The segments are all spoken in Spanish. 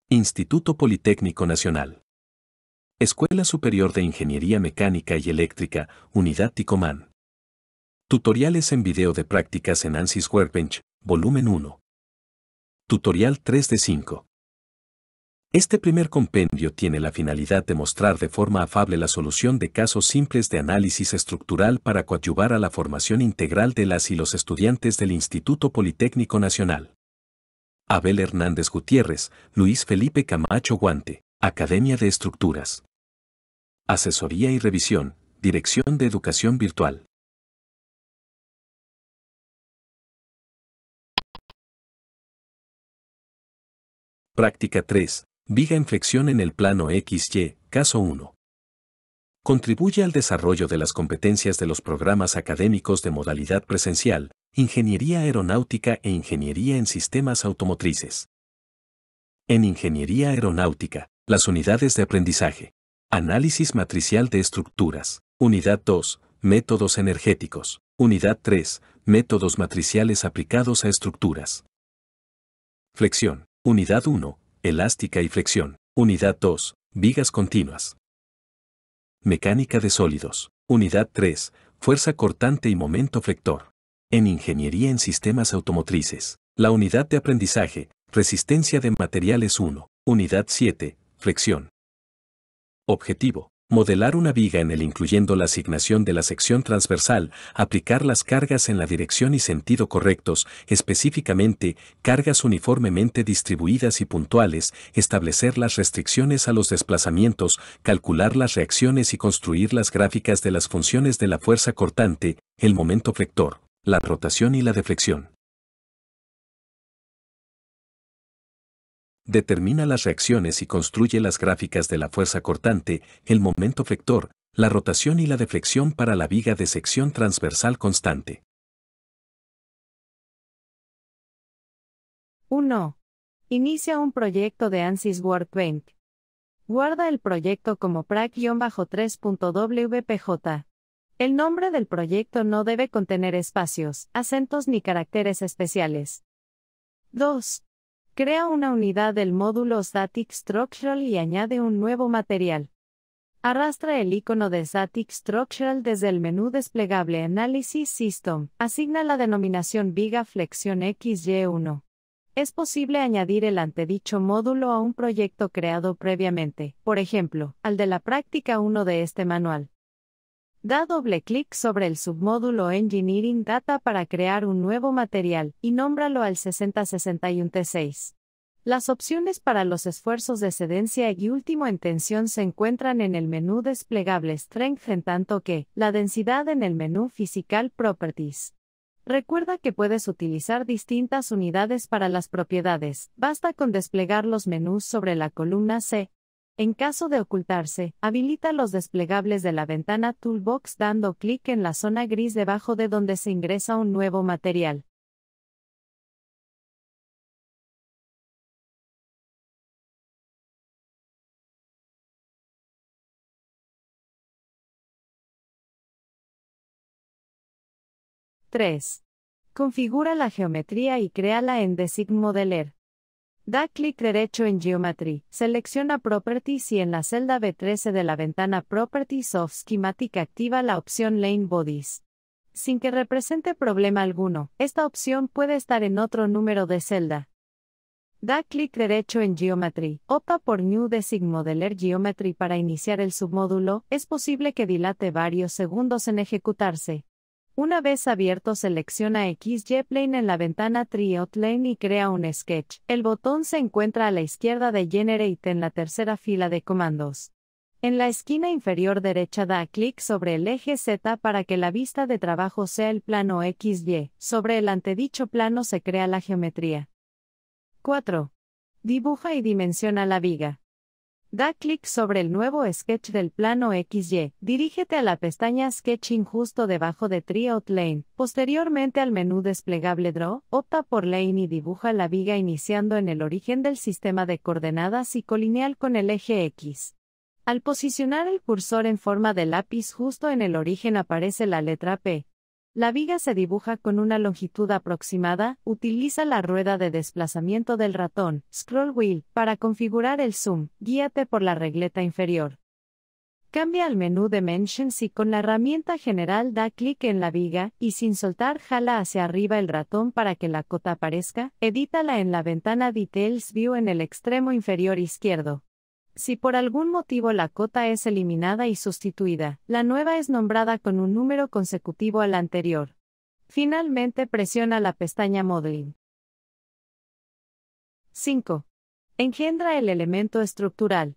Instituto Politécnico Nacional. Escuela Superior de Ingeniería Mecánica y Eléctrica, Unidad Ticomán. Tutoriales en video de prácticas en ANSYS Workbench, Volumen 1. Tutorial 3 de 5. Este primer compendio tiene la finalidad de mostrar de forma afable la solución de casos simples de análisis estructural para coadyuvar a la formación integral de las y los estudiantes del Instituto Politécnico Nacional. Abel Hernández Gutiérrez, Luis Felipe Camacho Guante, Academia de Estructuras. Asesoría y revisión, Dirección de Educación Virtual. Práctica 3. Viga en flexión en el plano XY, caso 1. Contribuye al desarrollo de las competencias de los programas académicos de modalidad presencial, Ingeniería Aeronáutica e Ingeniería en Sistemas Automotrices. En Ingeniería Aeronáutica, las unidades de aprendizaje. Análisis matricial de estructuras. Unidad 2. Métodos energéticos. Unidad 3. Métodos matriciales aplicados a estructuras. Flexión. Unidad 1. Elástica y flexión. Unidad 2. Vigas continuas. Mecánica de sólidos. Unidad 3. Fuerza cortante y momento flector. En Ingeniería en Sistemas Automotrices. La unidad de aprendizaje. Resistencia de materiales 1. Unidad 7. Flexión. Objetivo. Modelar una viga en el incluyendo la asignación de la sección transversal, aplicar las cargas en la dirección y sentido correctos, específicamente, cargas uniformemente distribuidas y puntuales, establecer las restricciones a los desplazamientos, calcular las reacciones y construir las gráficas de las funciones de la fuerza cortante, el momento flector, la rotación y la deflexión. Determina las reacciones y construye las gráficas de la fuerza cortante, el momento flector, la rotación y la deflexión para la viga de sección transversal constante. 1. Inicia un proyecto de ANSYS Workbench. Guarda el proyecto como prac-3.wpj. El nombre del proyecto no debe contener espacios, acentos ni caracteres especiales. 2. Crea una unidad del módulo Static Structural y añade un nuevo material. Arrastra el icono de Static Structural desde el menú desplegable Analysis System. Asigna la denominación Viga Flexión XY1. Es posible añadir el antedicho módulo a un proyecto creado previamente, por ejemplo, al de la práctica 1 de este manual. Da doble clic sobre el submódulo Engineering Data para crear un nuevo material, y nómbralo al 6061T6. Las opciones para los esfuerzos de excedencia y último en tensión se encuentran en el menú desplegable Strength, en tanto que la densidad en el menú Physical Properties. Recuerda que puedes utilizar distintas unidades para las propiedades, basta con desplegar los menús sobre la columna C. En caso de ocultarse, habilita los desplegables de la ventana Toolbox dando clic en la zona gris debajo de donde se ingresa un nuevo material. (3) Configura la geometría y créala en Design Modeler. Da clic derecho en Geometry, selecciona Properties y en la celda B13 de la ventana Properties of Schematic activa la opción Lane Bodies. Sin que represente problema alguno, esta opción puede estar en otro número de celda. Da clic derecho en Geometry, opta por New Design Modeler Geometry para iniciar el submódulo, es posible que dilate varios segundos en ejecutarse. Una vez abierto, selecciona XY Plane en la ventana Tree Outline y crea un sketch. El botón se encuentra a la izquierda de Generate en la tercera fila de comandos. En la esquina inferior derecha da clic sobre el eje Z para que la vista de trabajo sea el plano XY. Sobre el antedicho plano se crea la geometría. 4. Dibuja y dimensiona la viga. Da clic sobre el nuevo sketch del plano XY, dirígete a la pestaña Sketching justo debajo de Tree Outline, posteriormente al menú desplegable Draw, opta por Lane y dibuja la viga iniciando en el origen del sistema de coordenadas y colineal con el eje X. Al posicionar el cursor en forma de lápiz justo en el origen aparece la letra P. La viga se dibuja con una longitud aproximada, utiliza la rueda de desplazamiento del ratón, scroll wheel, para configurar el zoom, guíate por la regleta inferior. Cambia al menú Dimensions y con la herramienta general da clic en la viga, y sin soltar jala hacia arriba el ratón para que la cota aparezca, edítala en la ventana Details View en el extremo inferior izquierdo. Si por algún motivo la cota es eliminada y sustituida, la nueva es nombrada con un número consecutivo al anterior. Finalmente presiona la pestaña Modeling. 5. Engendra el elemento estructural.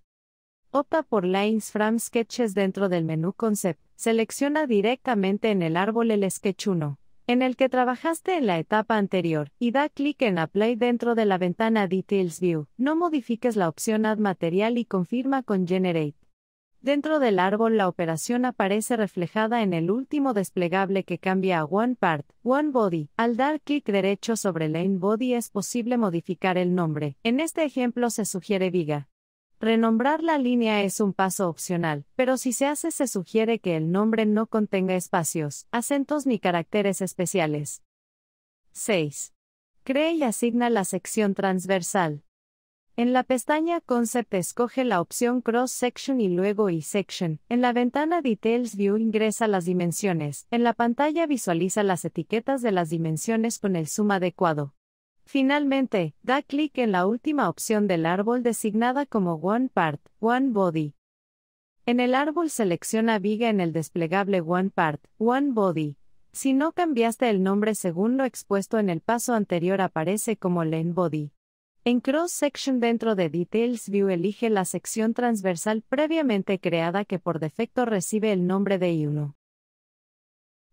Opta por Lines from Sketches dentro del menú Concept. Selecciona directamente en el árbol el Sketch 1, en el que trabajaste en la etapa anterior, y da clic en Apply dentro de la ventana Details View. No modifiques la opción Add Material y confirma con Generate. Dentro del árbol la operación aparece reflejada en el último desplegable que cambia a One Part, One Body. Al dar clic derecho sobre Lane Body es posible modificar el nombre. En este ejemplo se sugiere viga. Renombrar la línea es un paso opcional, pero si se hace se sugiere que el nombre no contenga espacios, acentos ni caracteres especiales. 6. Crea y asigna la sección transversal. En la pestaña Concept escoge la opción Cross Section y luego E-Section. En la ventana Details View ingresa las dimensiones. En la pantalla visualiza las etiquetas de las dimensiones con el zoom adecuado. Finalmente, da clic en la última opción del árbol designada como One Part, One Body. En el árbol selecciona viga en el desplegable One Part, One Body. Si no cambiaste el nombre según lo expuesto en el paso anterior aparece como Lane Body. En Cross Section dentro de Details View elige la sección transversal previamente creada que por defecto recibe el nombre de I1.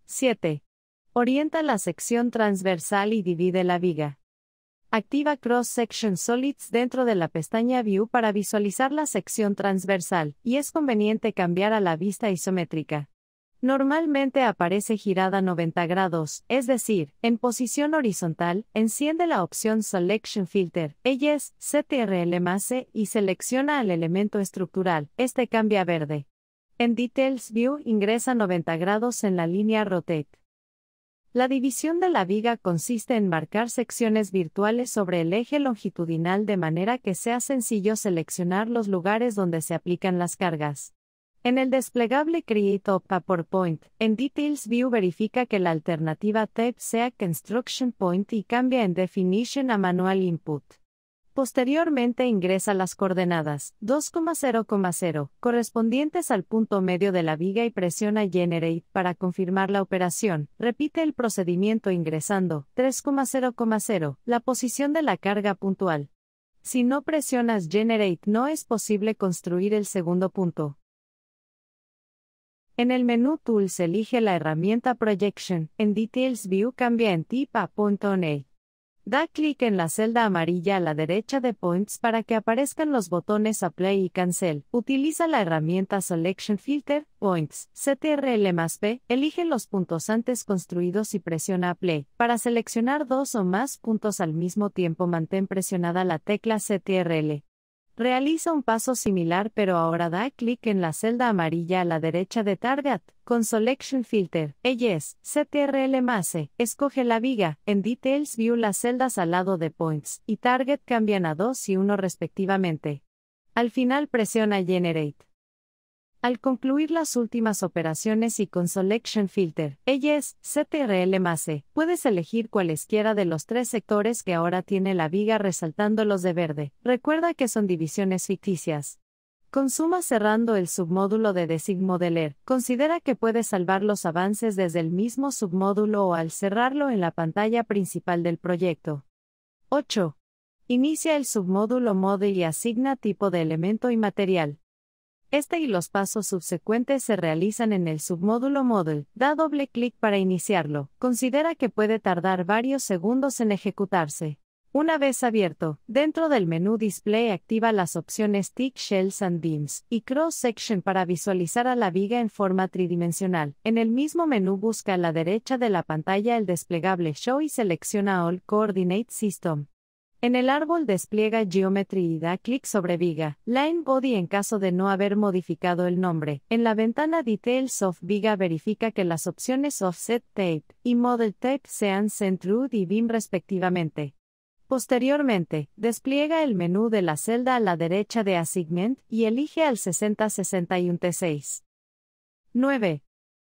7. Orienta la sección transversal y divide la viga. Activa Cross Section Solids dentro de la pestaña View para visualizar la sección transversal, y es conveniente cambiar a la vista isométrica. Normalmente aparece girada 90 grados, es decir, en posición horizontal. Enciende la opción Selection Filter, ella es CTRL+C, y selecciona al elemento estructural, este cambia a verde. En Details View ingresa 90 grados en la línea Rotate. La división de la viga consiste en marcar secciones virtuales sobre el eje longitudinal de manera que sea sencillo seleccionar los lugares donde se aplican las cargas. En el desplegable Create opta por Point. En Details View verifica que la alternativa Type sea Construction Point y cambia en Definition a Manual Input. Posteriormente ingresa las coordenadas 2,0,0 correspondientes al punto medio de la viga y presiona Generate para confirmar la operación. Repite el procedimiento ingresando 3,0,0 la posición de la carga puntual. Si no presionas Generate no es posible construir el segundo punto. En el menú Tools elige la herramienta Projection. En Details View cambia en Type a Point on A. Da clic en la celda amarilla a la derecha de Points para que aparezcan los botones Apply y Cancel. Utiliza la herramienta Selection Filter, Points, CTRL+P, elige los puntos antes construidos y presiona Apply. Para seleccionar dos o más puntos al mismo tiempo mantén presionada la tecla CTRL. Realiza un paso similar pero ahora da clic en la celda amarilla a la derecha de Target, con Selection Filter, ella es CTRL+C, escoge la viga. En Details View las celdas al lado de Points y Target cambian a 2 y 1 respectivamente. Al final presiona Generate. Al concluir las últimas operaciones y con Selection Filter, ella es CTRL+C, puedes elegir cualesquiera de los tres sectores que ahora tiene la viga resaltándolos de verde. Recuerda que son divisiones ficticias. Consuma cerrando el submódulo de Design Modeler. Considera que puedes salvar los avances desde el mismo submódulo o al cerrarlo en la pantalla principal del proyecto. 8. Inicia el submódulo Model y asigna tipo de elemento y material. Este y los pasos subsecuentes se realizan en el submódulo Model. Da doble clic para iniciarlo. Considera que puede tardar varios segundos en ejecutarse. Una vez abierto, dentro del menú Display activa las opciones Thick Shells and Beams y Cross Section para visualizar a la viga en forma tridimensional. En el mismo menú busca a la derecha de la pantalla el desplegable Show y selecciona All Coordinate System. En el árbol despliega Geometry y da clic sobre Viga, Line Body en caso de no haber modificado el nombre. En la ventana Details of Viga verifica que las opciones Offset Tape y Model Tape sean Centroid y Beam respectivamente. Posteriormente, despliega el menú de la celda a la derecha de Assignment y elige al 6061T6. 9.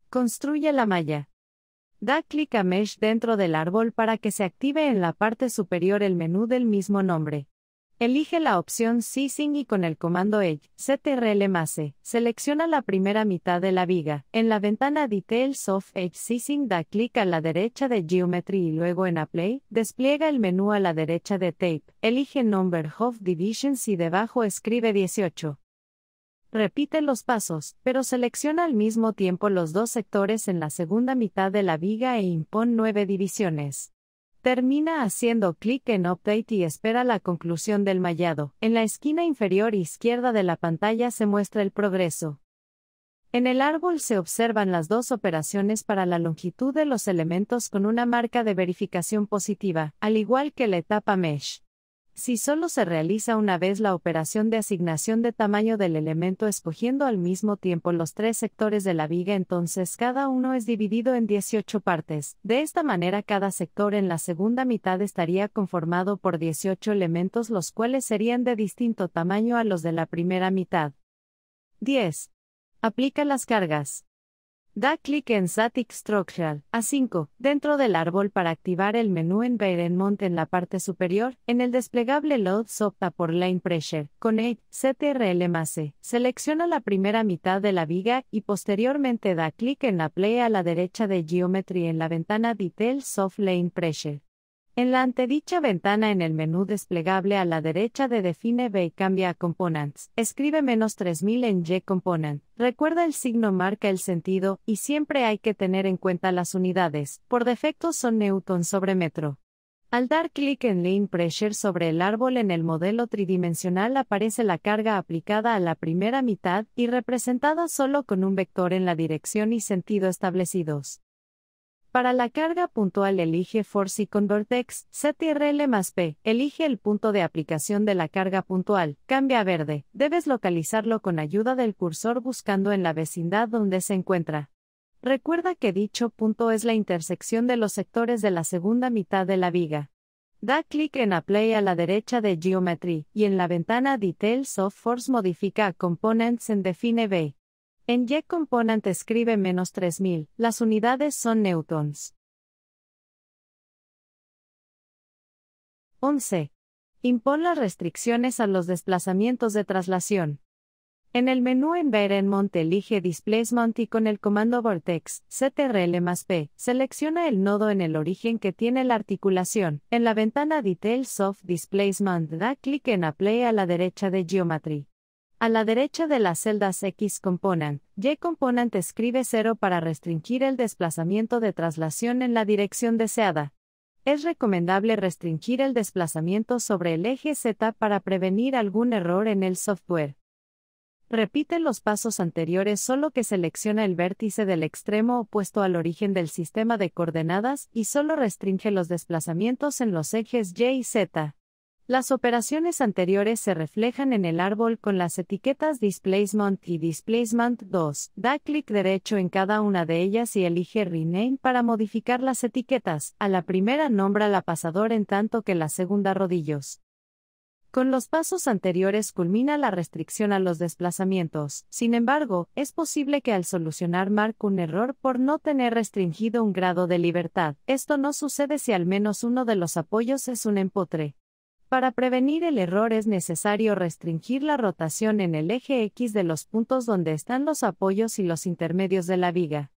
Construye la malla. Da clic a Mesh dentro del árbol para que se active en la parte superior el menú del mismo nombre. Elige la opción Sizing y con el comando Edge, CTRL+E, selecciona la primera mitad de la viga. En la ventana Details of Edge Sizing da clic a la derecha de Geometry y luego en Apply, despliega el menú a la derecha de Tape, elige Number of Divisions y debajo escribe 18. Repite los pasos, pero selecciona al mismo tiempo los dos sectores en la segunda mitad de la viga e impone 9 divisiones. Termina haciendo clic en Update y espera la conclusión del mallado. En la esquina inferior izquierda de la pantalla se muestra el progreso. En el árbol se observan las dos operaciones para la longitud de los elementos con una marca de verificación positiva, al igual que la etapa Mesh. Si solo se realiza una vez la operación de asignación de tamaño del elemento escogiendo al mismo tiempo los tres sectores de la viga, entonces cada uno es dividido en 18 partes. De esta manera cada sector en la segunda mitad estaría conformado por 18 elementos, los cuales serían de distinto tamaño a los de la primera mitad. 10. Aplica las cargas. Da clic en Static Structural, A5, dentro del árbol para activar el menú Environment en la parte superior. En el desplegable Loads opta por Line Pressure. Con Edge, CTRL+E, selecciona la primera mitad de la viga y posteriormente da clic en Apply a la derecha de Geometry en la ventana Details of Line Pressure. En la antedicha ventana en el menú desplegable a la derecha de Define B y cambia a Components, escribe -3000 en Y-Component. Recuerda el signo marca el sentido, y siempre hay que tener en cuenta las unidades, por defecto son newtons sobre metro. Al dar clic en Line Pressure sobre el árbol en el modelo tridimensional aparece la carga aplicada a la primera mitad y representada solo con un vector en la dirección y sentido establecidos. Para la carga puntual elige Force y con Vertex, CTRL+P, elige el punto de aplicación de la carga puntual, cambia a verde, debes localizarlo con ayuda del cursor buscando en la vecindad donde se encuentra. Recuerda que dicho punto es la intersección de los sectores de la segunda mitad de la viga. Da clic en Apply a la derecha de Geometry, y en la ventana Details of Force modifica a Components en Define B. En Y-Component escribe -3000, las unidades son newtons. 11. Impon las restricciones a los desplazamientos de traslación. En el menú Environment elige Displacement y con el comando Vertex, CTRL+P, selecciona el nodo en el origen que tiene la articulación. En la ventana Details of Displacement da clic en Apply a la derecha de Geometry. A la derecha de las celdas X-Component, Y-Component escribe 0 para restringir el desplazamiento de traslación en la dirección deseada. Es recomendable restringir el desplazamiento sobre el eje Z para prevenir algún error en el software. Repite los pasos anteriores solo que selecciona el vértice del extremo opuesto al origen del sistema de coordenadas y solo restringe los desplazamientos en los ejes Y y Z. Las operaciones anteriores se reflejan en el árbol con las etiquetas Displacement y Displacement 2. Da clic derecho en cada una de ellas y elige Rename para modificar las etiquetas. A la primera nómbrala pasador en tanto que la segunda rodillos. Con los pasos anteriores culmina la restricción a los desplazamientos. Sin embargo, es posible que al solucionar marque un error por no tener restringido un grado de libertad. Esto no sucede si al menos uno de los apoyos es un empotre. Para prevenir el error es necesario restringir la rotación en el eje X de los puntos donde están los apoyos y los intermedios de la viga.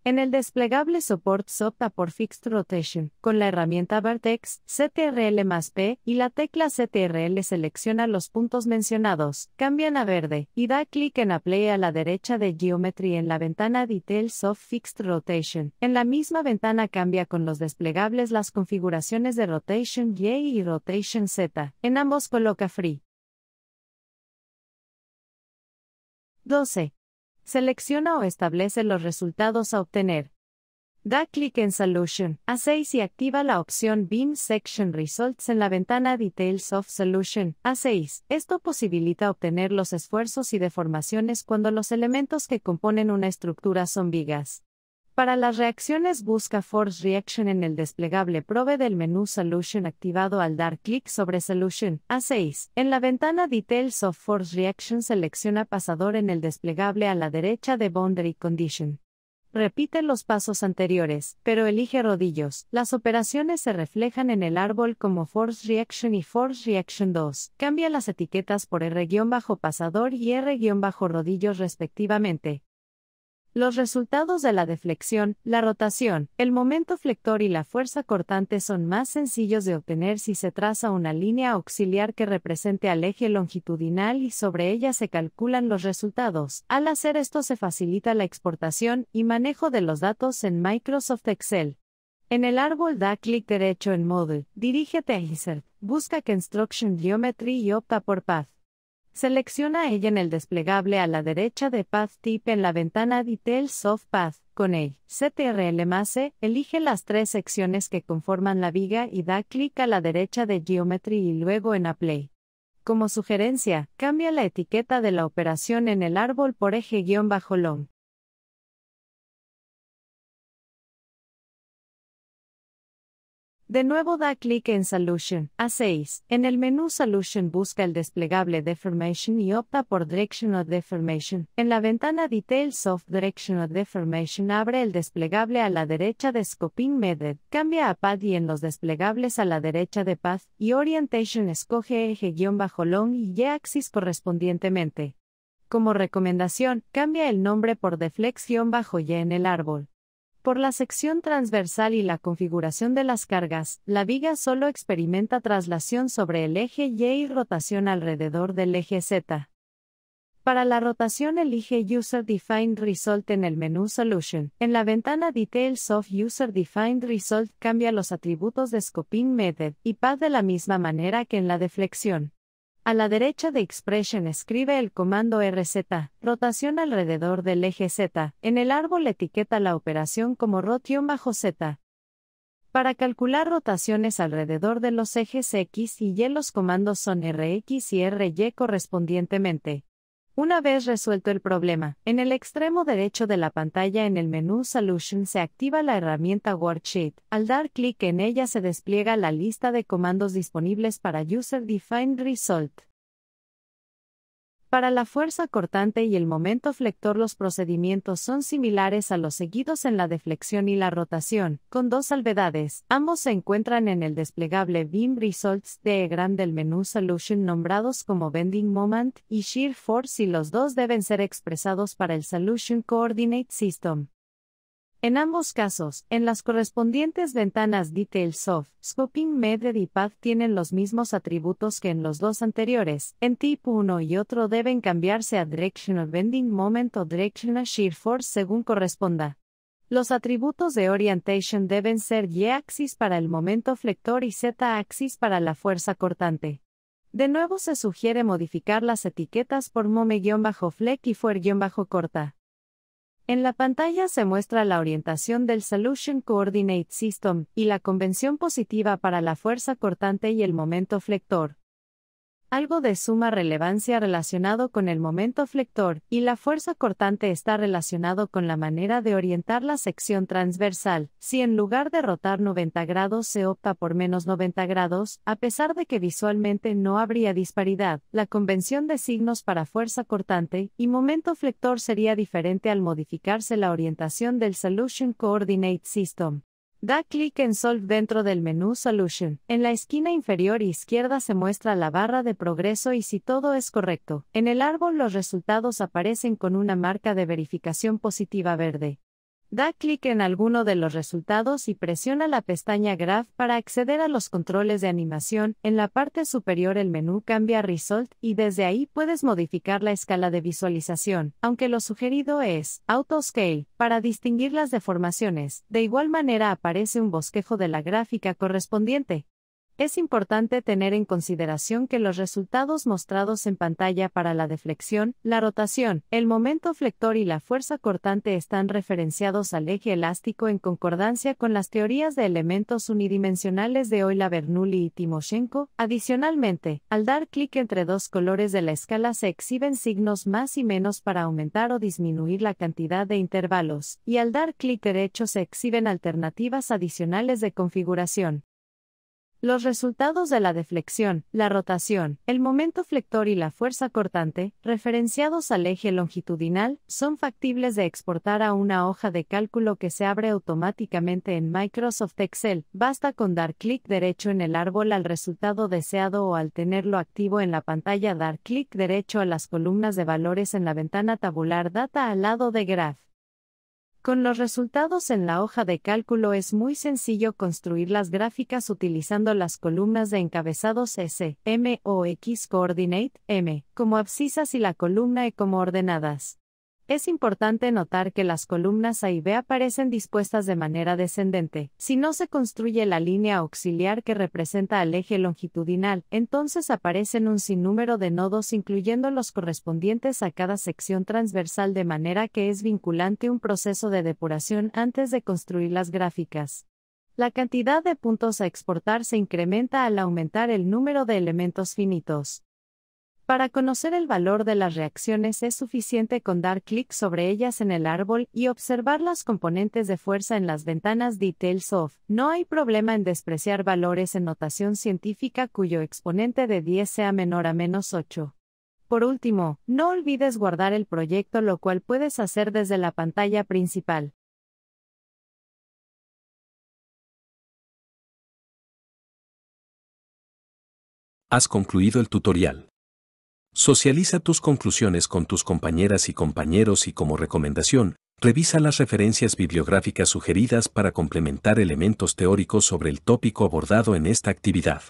En el desplegable Supports opta por Fixed Rotation. Con la herramienta Vertex, CTRL+P, y la tecla CTRL selecciona los puntos mencionados, cambian a verde, y da clic en Apply a la derecha de Geometry en la ventana Details of Fixed Rotation. En la misma ventana cambia con los desplegables las configuraciones de Rotation Y y Rotation Z. En ambos coloca Free. 12. Selecciona o establece los resultados a obtener. Da clic en Solution A6 y activa la opción Beam Section Results en la ventana Details of Solution A6. Esto posibilita obtener los esfuerzos y deformaciones cuando los elementos que componen una estructura son vigas. Para las reacciones busca Force Reaction en el desplegable Probe del menú Solution activado al dar clic sobre Solution A6. En la ventana Details of Force Reaction selecciona pasador en el desplegable a la derecha de Boundary Condition. Repite los pasos anteriores, pero elige rodillos. Las operaciones se reflejan en el árbol como Force Reaction y Force Reaction 2. Cambia las etiquetas por R-pasador y R-rodillos respectivamente. Los resultados de la deflexión, la rotación, el momento flector y la fuerza cortante son más sencillos de obtener si se traza una línea auxiliar que represente al eje longitudinal y sobre ella se calculan los resultados. Al hacer esto se facilita la exportación y manejo de los datos en Microsoft Excel. En el árbol da clic derecho en Model, dirígete a Insert, busca Construction Geometry y opta por Path. Selecciona ella en el desplegable a la derecha de Path Type en la ventana Details of Path. Con el CTRL+C, elige las tres secciones que conforman la viga y da clic a la derecha de Geometry y luego en Apply. Como sugerencia, cambia la etiqueta de la operación en el árbol por eje-long. De nuevo da clic en Solution A6. En el menú Solution busca el desplegable Deformation y opta por Direction of Deformation. En la ventana Details of Direction of Deformation abre el desplegable a la derecha de Scoping Method. Cambia a Path y en los desplegables a la derecha de Path y Orientation escoge eje-long y Y-axis correspondientemente. Como recomendación, cambia el nombre por Deflex-y en el árbol. Por la sección transversal y la configuración de las cargas, la viga solo experimenta traslación sobre el eje Y y rotación alrededor del eje Z. Para la rotación elige User Defined Result en el menú Solution. En la ventana Details of User Defined Result cambia los atributos de Scoping Method y Path de la misma manera que en la deflexión. A la derecha de Expression escribe el comando RZ, rotación alrededor del eje Z. En el árbol etiqueta la operación como Rot-Z. Para calcular rotaciones alrededor de los ejes X y Y los comandos son RX y RY correspondientemente. Una vez resuelto el problema, en el extremo derecho de la pantalla en el menú Solution se activa la herramienta Worksheet. Al dar clic en ella se despliega la lista de comandos disponibles para User Defined Result. Para la fuerza cortante y el momento flector los procedimientos son similares a los seguidos en la deflexión y la rotación, con dos salvedades. Ambos se encuentran en el desplegable Beam Results diagram del menú Solution nombrados como Bending Moment y Shear Force y los dos deben ser expresados para el Solution Coordinate System. En ambos casos, en las correspondientes ventanas Details of, Scoping Method y Path tienen los mismos atributos que en los dos anteriores. En tipo 1 y otro deben cambiarse a Directional Bending Moment o Directional Shear Force según corresponda. Los atributos de Orientation deben ser Y-axis para el momento flector y Z-axis para la fuerza cortante. De nuevo se sugiere modificar las etiquetas por Mome-Fleck y Fuer-Corta. En la pantalla se muestra la orientación del Solution Coordinate System y la convención positiva para la fuerza cortante y el momento flector. Algo de suma relevancia relacionado con el momento flector y la fuerza cortante está relacionado con la manera de orientar la sección transversal. Si en lugar de rotar 90 grados se opta por menos 90 grados, a pesar de que visualmente no habría disparidad, la convención de signos para fuerza cortante y momento flector sería diferente al modificarse la orientación del Solution Coordinate System. Da clic en Solve dentro del menú Solution. En la esquina inferior izquierda se muestra la barra de progreso y si todo es correcto, en el árbol los resultados aparecen con una marca de verificación positiva verde. Da clic en alguno de los resultados y presiona la pestaña Graph para acceder a los controles de animación. En la parte superior el menú cambia a Result y desde ahí puedes modificar la escala de visualización, aunque lo sugerido es Auto Scale para distinguir las deformaciones. De igual manera aparece un bosquejo de la gráfica correspondiente. Es importante tener en consideración que los resultados mostrados en pantalla para la deflexión, la rotación, el momento flector y la fuerza cortante están referenciados al eje elástico en concordancia con las teorías de elementos unidimensionales de Euler, Bernoulli y Timoshenko. Adicionalmente, al dar clic entre dos colores de la escala se exhiben signos más y menos para aumentar o disminuir la cantidad de intervalos, y al dar clic derecho se exhiben alternativas adicionales de configuración. Los resultados de la deflexión, la rotación, el momento flector y la fuerza cortante, referenciados al eje longitudinal, son factibles de exportar a una hoja de cálculo que se abre automáticamente en Microsoft Excel. Basta con dar clic derecho en el árbol al resultado deseado o al tenerlo activo en la pantalla dar clic derecho a las columnas de valores en la ventana tabular Data al lado de Graph. Con los resultados en la hoja de cálculo es muy sencillo construir las gráficas utilizando las columnas de encabezados S, M o X coordinate, M, como abscisas y la columna E como ordenadas. Es importante notar que las columnas A y B aparecen dispuestas de manera descendente. Si no se construye la línea auxiliar que representa al eje longitudinal, entonces aparecen un sinnúmero de nodos incluyendo los correspondientes a cada sección transversal de manera que es vinculante un proceso de depuración antes de construir las gráficas. La cantidad de puntos a exportar se incrementa al aumentar el número de elementos finitos. Para conocer el valor de las reacciones es suficiente con dar clic sobre ellas en el árbol y observar las componentes de fuerza en las ventanas Details of. No hay problema en despreciar valores en notación científica cuyo exponente de 10 sea menor a -8. Por último, no olvides guardar el proyecto, lo cual puedes hacer desde la pantalla principal. Has concluido el tutorial. Socializa tus conclusiones con tus compañeras y compañeros y como recomendación, revisa las referencias bibliográficas sugeridas para complementar elementos teóricos sobre el tópico abordado en esta actividad.